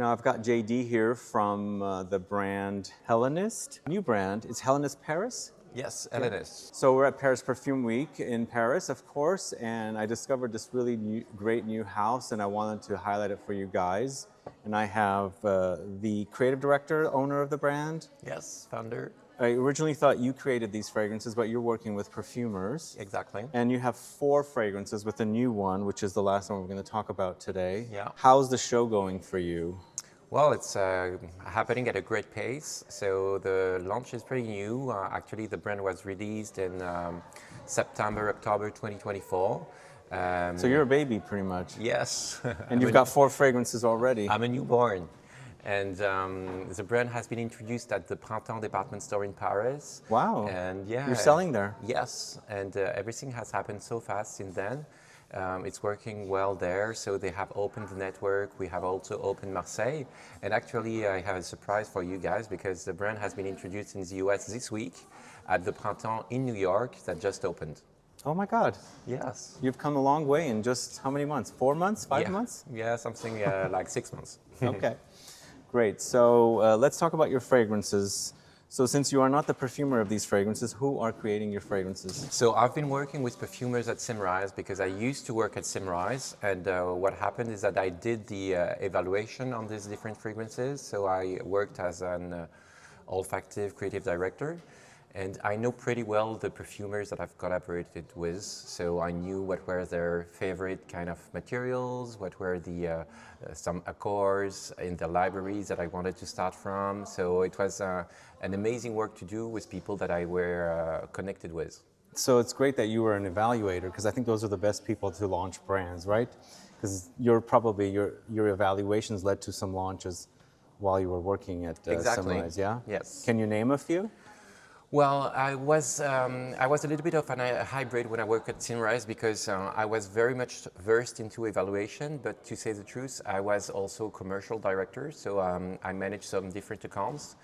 Now I've got JD here from the brand Hellenist. New brand, it's Hellenist Paris? Yes, Hellenist. So we're at Paris Perfume Week in Paris, of course, and I discovered this really great new house and I wanted to highlight it for you guys. And I have the creative director, owner of the brand. Yes, founder. I originally thought you created these fragrances, but you're working with perfumers. Exactly. And you have 4 fragrances with the new one, which is the last one we're going to talk about today. Yeah. How's the show going for you? Well, it's happening at a great pace. So the launch is pretty new. Actually, the brand was released in September, October 2024. So you're a baby, pretty much. Yes. And you've got 4 fragrances already. I'm a newborn. And the brand has been introduced at the Printemps department store in Paris. Wow. And yeah. You're selling there? Yes. And everything has happened so fast since then. It's working well there. So they have opened the network. We have also opened Marseille. And actually, I have a surprise for you guys because the brand has been introduced in the US this week at the Printemps in New York that just opened. Oh my God. Yes. You've come a long way in just how many months? 4 months? 5 months? Yeah, something like 6 months. Okay. Great. So let's talk about your fragrances. So since you are not the perfumer of these fragrances, who are creating your fragrances? So I've been working with perfumers at SYMRISE because I used to work at SYMRISE. And what happened is that I did the evaluation on these different fragrances. So I worked as an olfactive creative director. And I know pretty well the perfumers that I've collaborated with. So I knew what were their favorite kind of materials, what were the some accords in the libraries that I wanted to start from. So it was an amazing work to do with people that I were connected with. So it's great that you were an evaluator because I think those are the best people to launch brands, right? Because your evaluations led to some launches while you were working at Exactly. SYMRISE, yeah? Yes. Can you name a few? Well, I was a little bit of a hybrid when I worked at SYMRISE because I was very much versed into evaluation, but to say the truth, I was also commercial director, so I managed some different accounts,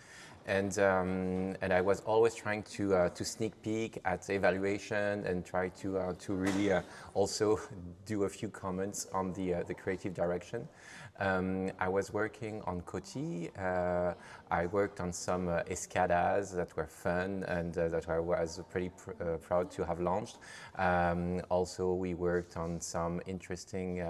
and I was always trying to sneak peek at evaluation and try to really also do a few comments on the creative direction. I was working on Coty. I worked on some escadas that were fun and that I was pretty proud to have launched. Also, we worked on some interesting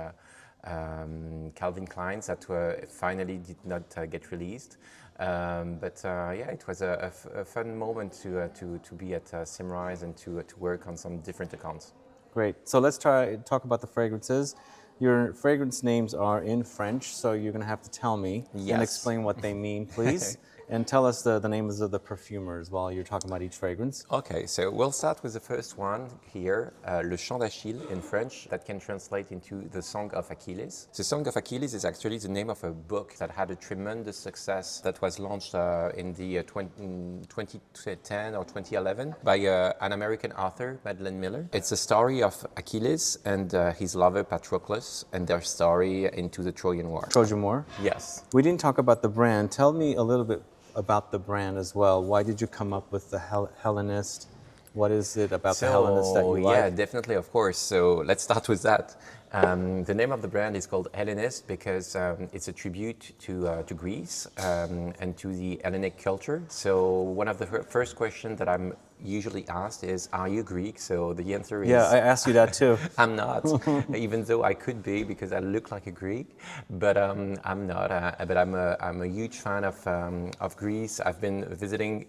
Calvin Kleins that finally did not get released. Yeah, it was a fun moment to be at SYMRISE and to work on some different accounts. Great. So let's talk about the fragrances. Your fragrance names are in French, so you're going to have to tell me and explain what they mean, please. And tell us the names of the perfumers while you're talking about each fragrance. Okay, so we'll start with the first one here, Le Chant d'Achilles in French, that can translate into the Song of Achilles. The Song of Achilles is actually the name of a book that had a tremendous success that was launched in 2010 or 2011 by an American author, Madeline Miller. It's a story of Achilles and his lover Patroclus and their story into the Trojan War. Trojan War? Yes. We didn't talk about the brand. Tell me a little bit about the brand as well. Why did you come up with the Hellenist? What is it about the Hellenist that you like? Yeah, definitely, of course. So let's start with that. The name of the brand is called Hellenist because it's a tribute to Greece and to the Hellenic culture. So one of the first questions that I'm usually asked is, are you Greek? So the answer is... Yeah, I asked you that too. I'm not, even though I could be because I look like a Greek, but I'm not. But I'm a huge fan of Greece. I've been visiting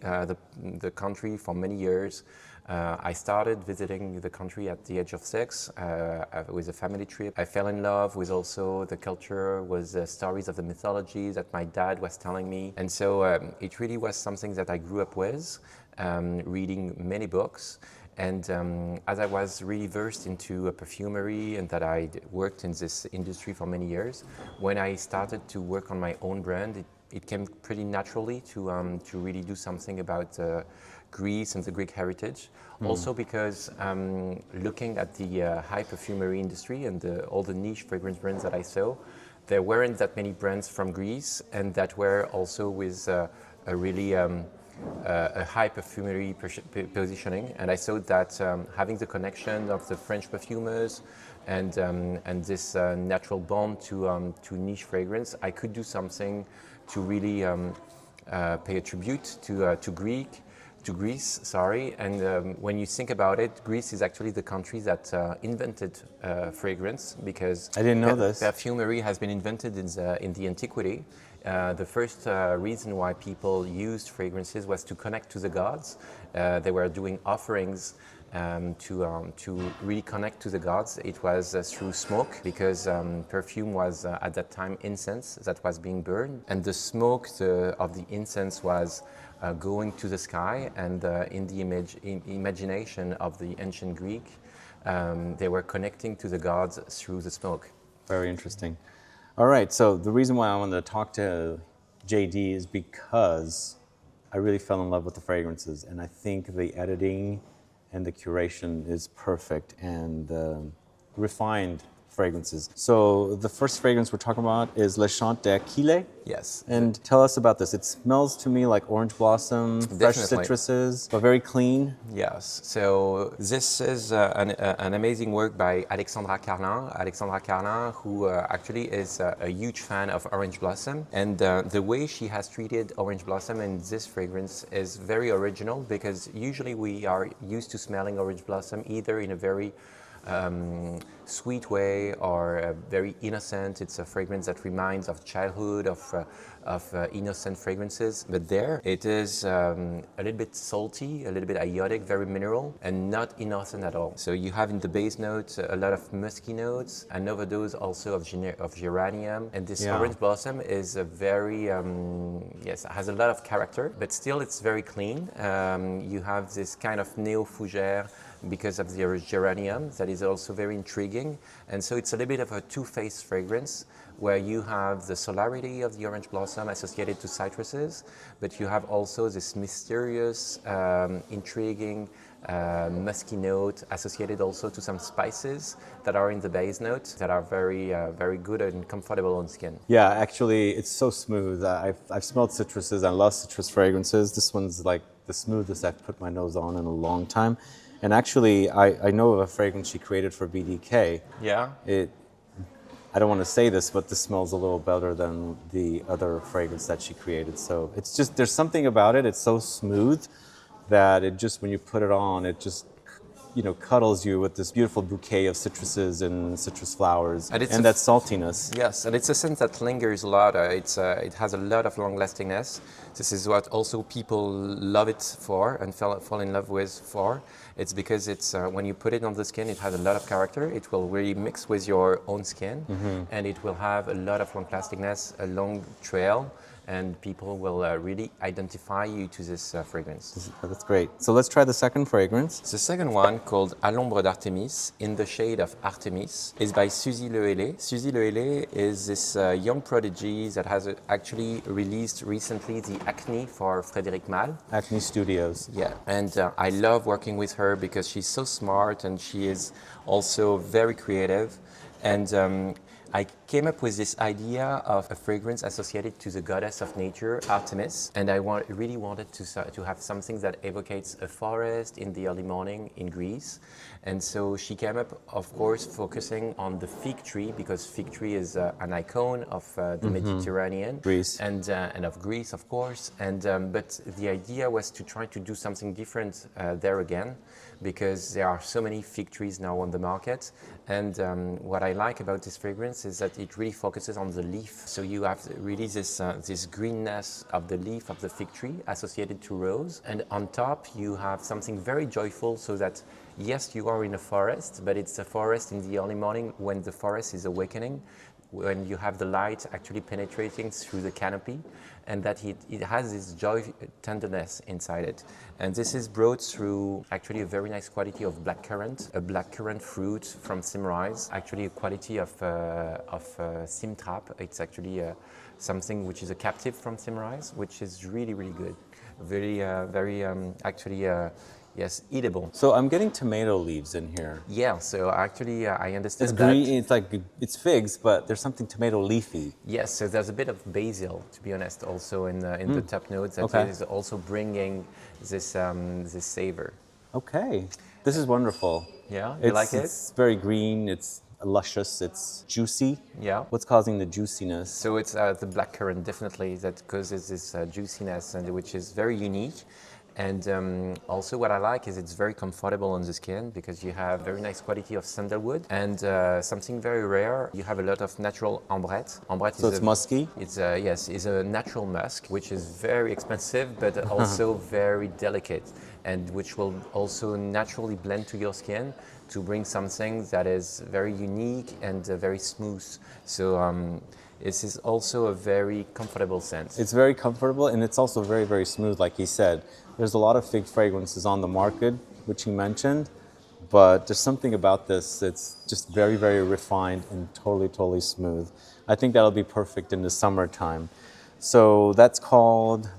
the country for many years. I started visiting the country at the age of 6 with a family trip. I fell in love with also the culture, with the stories of the mythology that my dad was telling me. And so it really was something that I grew up with, reading many books. And as I was really versed into perfumery and that I worked in this industry for many years, when I started to work on my own brand, it came pretty naturally to really do something about Greece and the Greek heritage. Also because looking at the high perfumery industry and all the niche fragrance brands that I saw, there weren't that many brands from Greece and that were also with a really a high perfumery positioning, and I thought that having the connection of the French perfumers and this natural bond to niche fragrance, I could do something to really pay a tribute to Greece, sorry. And when you think about it, Greece is actually the country that invented fragrance, because I didn't know this. Perfumery has been invented in the antiquity. The first reason why people used fragrances was to connect to the gods. They were doing offerings to really connect to the gods. It was through smoke, because perfume was at that time incense that was being burned, and the smoke of the incense was going to the sky, and in the imagination of the ancient Greek, they were connecting to the gods through the smoke. Very interesting. All right, so the reason why I wanted to talk to JD is because I really fell in love with the fragrances, and I think the editing and the curation is perfect, and refined fragrances. So the first fragrance we're talking about is Le Chant d'Achilles. Yes. And tell us about this. It smells to me like orange blossom, fresh Definitely. citruses, but very clean. Yes. So this is an amazing work by Alexandra Carlin. Alexandra Carlin, who actually is a huge fan of orange blossom. And the way she has treated orange blossom in this fragrance is very original, because usually we are used to smelling orange blossom either in a very sweet way or very innocent. It's a fragrance that reminds of childhood, of innocent fragrances. But there it is a little bit salty, a little bit iodic, very mineral, and not innocent at all. So you have in the base notes a lot of musky notes, an overdose also of geranium. And this orange blossom is a very, yes, has a lot of character, but still it's very clean. You have this kind of neo-fougere because of the geranium that is also very intriguing. And so it's a little bit of a two-faced fragrance, where you have the solarity of the orange blossom associated to citruses, but you have also this mysterious, intriguing, musky note associated also to some spices that are in the base note that are very, very good and comfortable on skin. Yeah, actually, it's so smooth. I've smelled citruses. I love citrus fragrances. This one's like the smoothest I've put my nose on in a long time. And actually, I know of a fragrance she created for BDK. Yeah. I don't want to say this, but this smells a little better than the other fragrance that she created. So it's just, there's something about it. It's so smooth that it just, when you put it on, it just, you know, cuddles you with this beautiful bouquet of citruses and citrus flowers and that saltiness. Yes, and it's a scent that lingers a lot. It has a lot of long lastingness. This is what also people love it for and fall in love with for. It's because it's when you put it on the skin, it has a lot of character. It will really mix with your own skin, and it will have a lot of long lastingness, a long trail, and people will really identify you to this fragrance. That's great. So let's try the second fragrance. The second one, called À l'ombre d'Artemis, in the shade of Artemis, is by Suzy Lehellet. Suzy Lehellet is this young prodigy that has actually released recently the Acne for Frédéric Malle. Acne Studios. Yeah, and I love working with her because she's so smart and she is also very creative. And I came up with this idea of a fragrance associated to the goddess of nature, Artemis, and I really wanted to have something that evocates a forest in the early morning in Greece. And so she came up, of course, focusing on the fig tree, because fig tree is an icon of the Mediterranean, Greece, and of Greece, of course. And but the idea was to try to do something different there again, because there are so many fig trees now on the market. And what I like about this fragrance is that it really focuses on the leaf. So you have really this greenness of the leaf of the fig tree associated to rose. And on top, you have something very joyful, so that yes, you are in a forest, but it's a forest in the early morning when the forest is awakening, when you have the light actually penetrating through the canopy, and that it has this joy, tenderness inside it. And this is brought through actually a very nice quality of blackcurrant, a blackcurrant fruit from SYMRISE, actually a quality of Simtrap. It's actually something which is a captive from SYMRISE, which is really, really good. Very, actually, Yes, eatable. So I'm getting tomato leaves in here. Yeah, so actually I understand It's that. green. It's like it's figs, but there's something tomato leafy. Yes, so there's a bit of basil, to be honest, also in the top notes that Okay. is also bringing this savor. Okay, this is wonderful. Yeah, you like it? It's very green. It's luscious. It's juicy. Yeah. What's causing the juiciness? So it's the blackcurrant definitely that causes this juiciness, and which is very unique. And also what I like is it's very comfortable on the skin because you have very nice quality of sandalwood and something very rare. You have a lot of natural ambrette. Ambrette So it's musky? It's yes, is a natural musk which is very expensive but also very delicate and which will also naturally blend to your skin to bring something that is very unique and very smooth. So this is also a very comfortable scent. It's very comfortable and it's also very, very smooth, like he said. There's a lot of fig fragrances on the market, which he mentioned, but there's something about this that's just very, very refined and totally, totally smooth. I think that'll be perfect in the summertime. So that's called...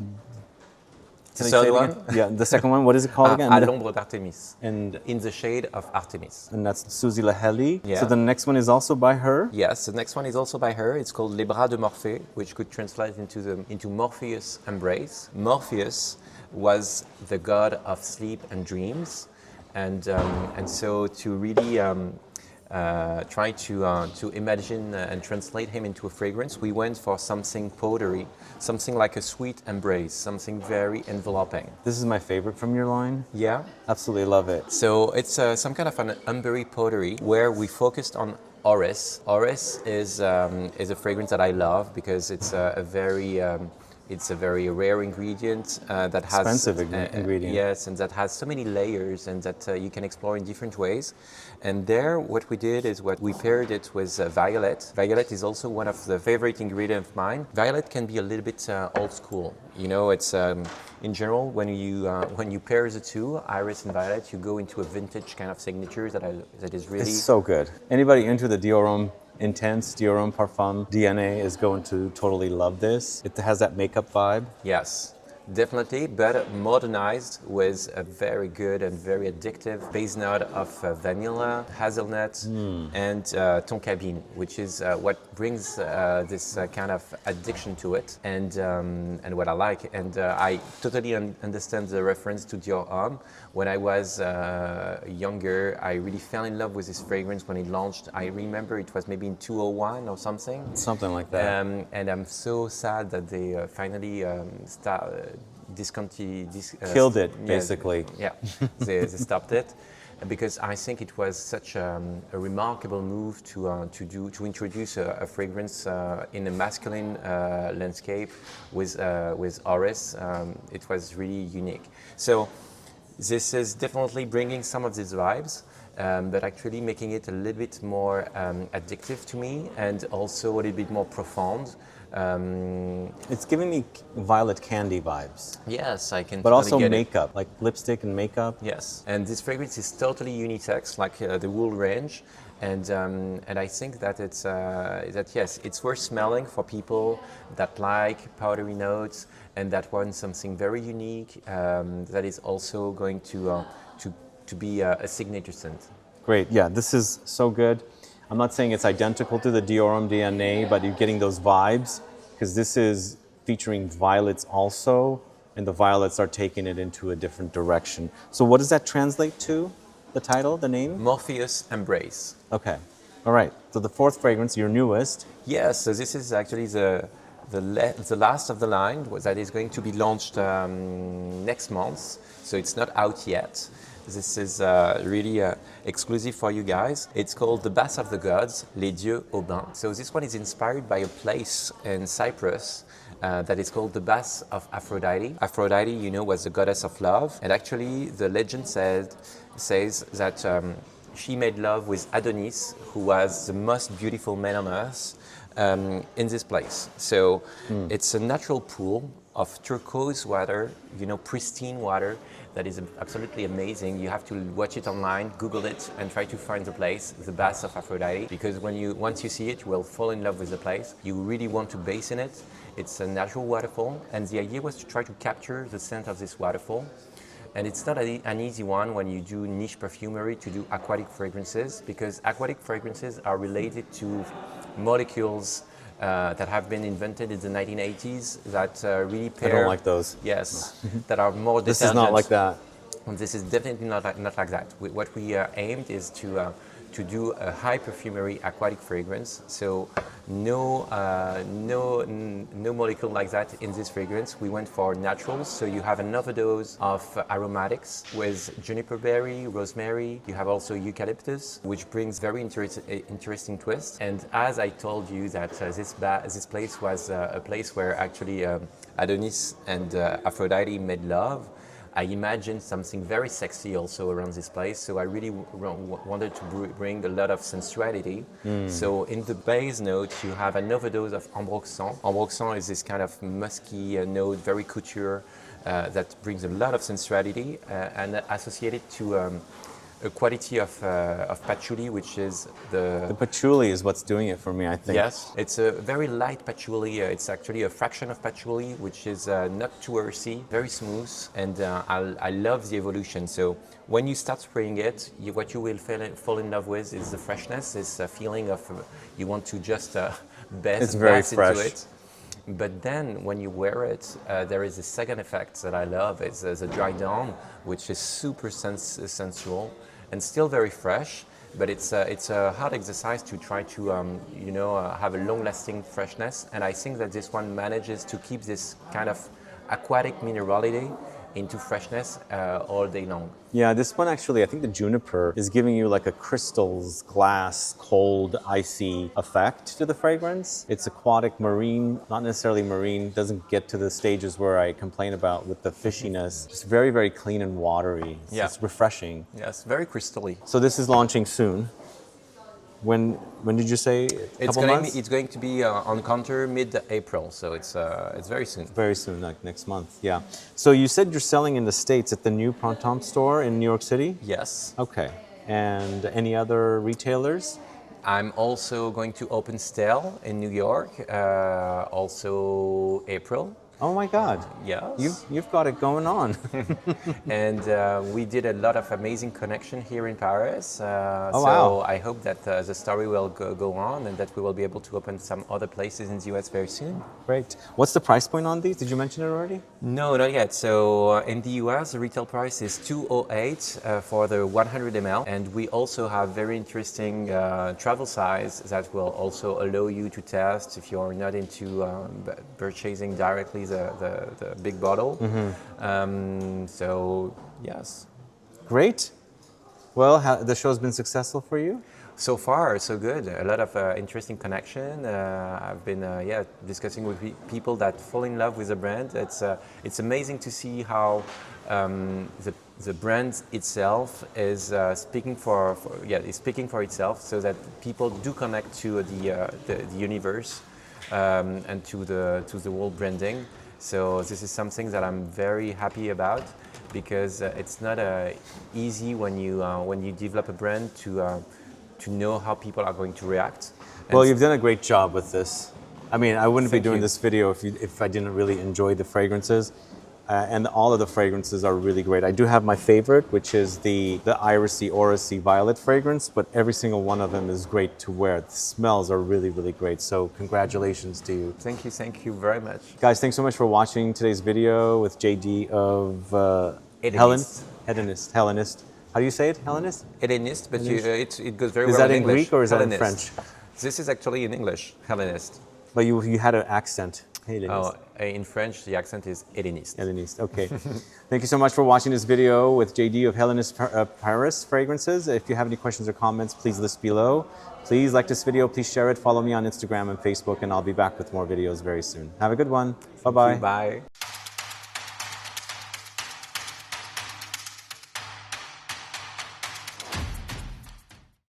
The third one? Yeah, the second one, what is it called again? À l'ombre d'Artemis. And In the Shade of Artemis. that's Suzy Laheli. Yeah. So the next one is also by her? Yes, the next one is also by her. It's called Les Bras de Morphée, which could translate into Morpheus Embrace. Morpheus was the god of sleep and dreams, and so to really try to imagine and translate him into a fragrance, we went for something powdery, something like a sweet embrace, something very enveloping. This is my favorite from your line. Yeah. Absolutely love it. So it's some kind of an ambery pottery where we focused on orris. Orris is a fragrance that I love because it's a very rare ingredient that has Expensive ingredient. Yes, and that has so many layers and that you can explore in different ways. And there, what we did is we paired it with violet. Violet is also one of the favorite ingredients of mine. Violet can be a little bit old school. You know, it's in general when you pair the two, iris and violet, you go into a vintage kind of signature that is really. It's so good. Anybody into the DIEUX Intense, DIEUX Parfum DNA is going to totally love this. It has that makeup vibe. Yes, definitely, but modernized with a very good and very addictive base note of vanilla, hazelnut, and tonka bean, which is what brings this kind of addiction to it, and what I like. And I totally understand the reference to Dior Homme. When I was younger, I really fell in love with this fragrance when it launched. I remember it was maybe in 2001 or something. Something like that. And I'm so sad that they finally Killed it, basically. Yeah, they stopped it because I think it was such a remarkable move to introduce a fragrance in a masculine landscape with orris. It was really unique. So this is definitely bringing some of these vibes, but actually making it a little bit more addictive to me and also a little bit more profound. It's giving me violet candy vibes. Yes, I can. But totally also get makeup, like lipstick and makeup. Yes, and this fragrance is totally unisex, like the wool range, and I think that it's worth smelling for people that like powdery notes and that want something very unique that is also going to be a signature scent. Great, yeah, this is so good. I'm not saying it's identical to the DIEUX DNA, but you're getting those vibes because this is featuring violets also, and the violets are taking it into a different direction. So what does that translate to, the title, the name? Morpheus Embrace. Okay, all right. So the fourth fragrance, your newest. Yes, so this is actually the last of the line that is going to be launched next month. So it's not out yet. This is really exclusive for you guys. It's called The Bath of the Gods, Les Dieux au Bain. So this one is inspired by a place in Cyprus that is called the Bath of Aphrodite. Aphrodite, you know, was the goddess of love. And actually, the legend says that she made love with Adonis, who was the most beautiful man on earth, in this place. So it's a natural pool of turquoise water, you know, pristine water that is absolutely amazing. You have to watch it online, Google it, and try to find the place, the Bath of Aphrodite, because once you see it, you will fall in love with the place. You really want to bathe in it. It's a natural waterfall, and the idea was to try to capture the scent of this waterfall. And it's not an easy one when you do niche perfumery to do aquatic fragrances, because aquatic fragrances are related to molecules that have been invented in the 1980s that really pair. I don't like those. Yes, that are more This is not like that. This is definitely not like that. What we aimed is to do a high perfumery aquatic fragrance. So no molecule like that in this fragrance. We went for naturals. So you have an overdose of aromatics with juniper berry, rosemary. You have also eucalyptus, which brings very interesting twist. And as I told you that this place was a place where actually Adonis and Aphrodite made love, I imagined something very sexy also around this place, so I really wanted to bring a lot of sensuality. So in the base note, you have an overdose of ambroxan. Ambroxan is this kind of musky note, very couture, that brings a lot of sensuality and associated to a quality of patchouli, which is the patchouli is what's doing it for me, I think. Yes, it's a very light patchouli. It's actually a fraction of patchouli, which is not too earthy, very smooth, and I love the evolution. So when you start spraying it, what you will fall in love with is the freshness, this feeling of you want to just bath into it. But then when you wear it, there is a second effect that I love. It's the dry down, which is super sensual and still very fresh. But it's a hard exercise to try to have a long-lasting freshness. And I think that this one manages to keep this kind of aquatic minerality into freshness all day long. Yeah, this one actually, I think the juniper is giving you like a crystals, glass, cold, icy effect to the fragrance. It's aquatic, marine, not necessarily marine, doesn't get to the stages where I complain about with the fishiness. Just very, very clean and watery. It's refreshing. Yes, very crystally. So this is launching soon. When did you say? It's going to be on counter mid-April, so it's very soon. Very soon, like next month, yeah. So you said you're selling in the States at the new Printemps store in New York City? Yes. Okay. And any other retailers? I'm also going to open Stell in New York, also April. Oh my God. Yes. You've got it going on. And we did a lot of amazing connection here in Paris. So wow. I hope that the story will go on and that we will be able to open some other places in the US very soon. Great. What's the price point on these? Did you mention it already? No, not yet. So in the US, the retail price is $208 for the 100 ml. And we also have very interesting travel size that will also allow you to test if you're not into purchasing directly the big bottle. So yes. Great. Well, the show's been successful for you? So far, so good. A lot of interesting connection. I've been discussing with people that fall in love with the brand. It's amazing to see how the brand itself is speaking for itself, so that people do connect to the universe and to the world branding. So this is something that I'm very happy about, because it's not easy when you develop a brand to know how people are going to react. Well, you've done a great job with this. I mean, I wouldn't be doing you. this video if I didn't really enjoy the fragrances. And all of the fragrances are really great. I do have my favorite, which is the Irisy Orrisy Violet fragrance, but every single one of them is great to wear. The smells are really, really great. So congratulations to you. Thank you very much. Guys, thanks so much for watching today's video with JD of Hellenist. How do you say it? Hellenist? Hellenist, but it goes very well in English. Is that in Greek or is that in French? This is actually in English, Hellenist. But you had an accent. Oh, in French, the accent is Hellenist. Hellenist, okay. Thank you so much for watching this video with JD of Hellenist Paris Fragrances. If you have any questions or comments, please list below. Please like this video, please share it, follow me on Instagram and Facebook, and I'll be back with more videos very soon. Have a good one. Bye-bye. Bye.